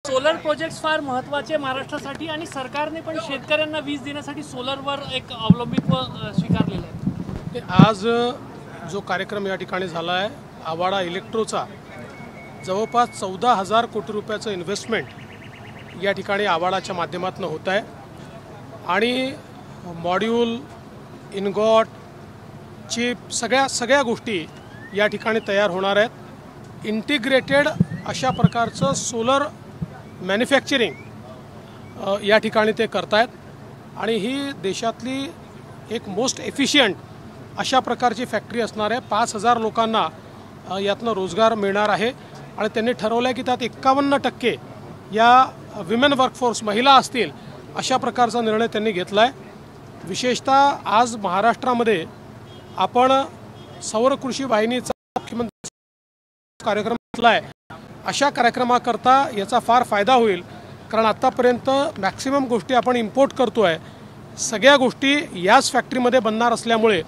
Solar projects फार महत्त्वाचे महाराष्ट्रासाठी आणि सरकारने पण शेतकऱ्यांना वीज देण्यासाठी सोलरवर एक अवलंबित्व स्वीकारलेलं आहे। आज जो कार्यक्रम या ठिकाणी झाला आहे आवाडा इलेक्ट्रोचा जवळपास 14,000 कोटी रुपयाचं इन्व्हेस्टमेंट या ठिकाणी आवाडाच्या माध्यमातून होत आहे आणि मॉड्यूल इनगॉट चिप सगळ्या गोष्टी या ठिकाणी तयार होणार आहेत। इंटिग्रेटेड अशा प्रकारचं सोलर मॅन्युफॅक्चरिंग या ठिकाणी ते करतायत आणि ही देशातली एक मोस्ट एफिशियंट अशा प्रकारची फॅक्टरी असणार आहे। 5,000 लोकांना यातनं रोजगार मिळणार आहे आणि त्यांनी ठरवलं आहे की त्यात 51% या विमेन वर्कफोर्स महिला असतील अशा प्रकारचा निर्णय त्यांनी घेतला आहे। विशेषतः आज महाराष्ट्रामध्ये आपण सौर कृषी वाहिनीचा मुख्यमंत्री कार्यक्रम घेतला आहे। अशा कार्यक्रमाकरता याचा फार फायदा होईल कारण आतापर्यंत मॅक्सिमम गोष्टी आपण इम्पोर्ट करतो आहे, सगळ्या गोष्टी याच फॅक्टरीमध्ये बनणार असल्यामुळे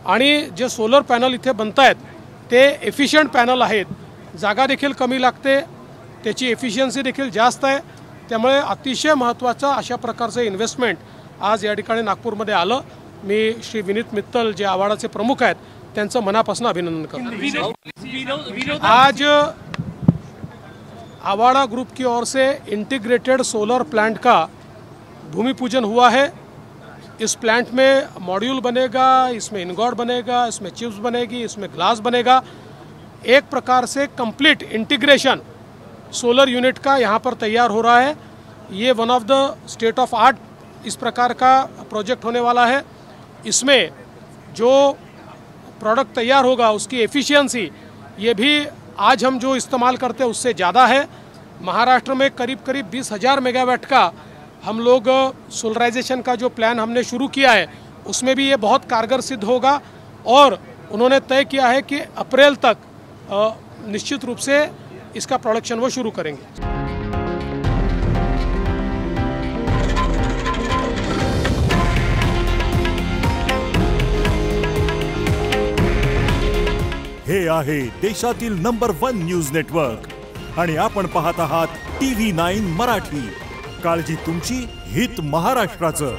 आणि जे सोलर पॅनल इथे बनत आहेत ते एफिशियंट पॅनल आहेत, जागा देखील कमी लागते, त्याची एफिशियन्सी देखील जास्त आहे। त्यामुळे अतिशय महत्त्वाचं अशा प्रकारचं इन्व्हेस्टमेंट आज या ठिकाणी नागपूरमध्ये आलं। मी श्री विनीत मित्तल जे आवाडाचे प्रमुख आहेत त्यांचं मनापासून अभिनंदन करतो। आज आवाड़ा ग्रुप की ओर से इंटीग्रेटेड सोलर प्लांट का भूमि पूजन हुआ है। इस प्लांट में मॉड्यूल बनेगा, इसमें इनगॉट बनेगा, इसमें चिप्स बनेगी, इसमें ग्लास बनेगा। एक प्रकार से कंप्लीट इंटीग्रेशन सोलर यूनिट का यहाँ पर तैयार हो रहा है। ये one of the state of art इस प्रकार का प्रोजेक्ट होने वाला है। इसमें जो प्रोडक्ट तैयार होगा उसकी एफिशिएंसी ये भी आज हम जो इस्तेमाल करते हैं उससे ज़्यादा है। महाराष्ट्र में करीब 20,000 मेगावाट का हम लोग सोलराइजेशन का जो प्लान हमने शुरू किया है उसमें भी ये बहुत कारगर सिद्ध होगा और उन्होंने तय किया है कि अप्रैल तक निश्चित रूप से इसका प्रोडक्शन वो शुरू करेंगे। हे आहे देशातील नंबर 1 न्यूज नेटवर्क आणि आपण पाहत आहात TV9 मराठी। काळजी तुमची, हित महाराष्ट्राचं।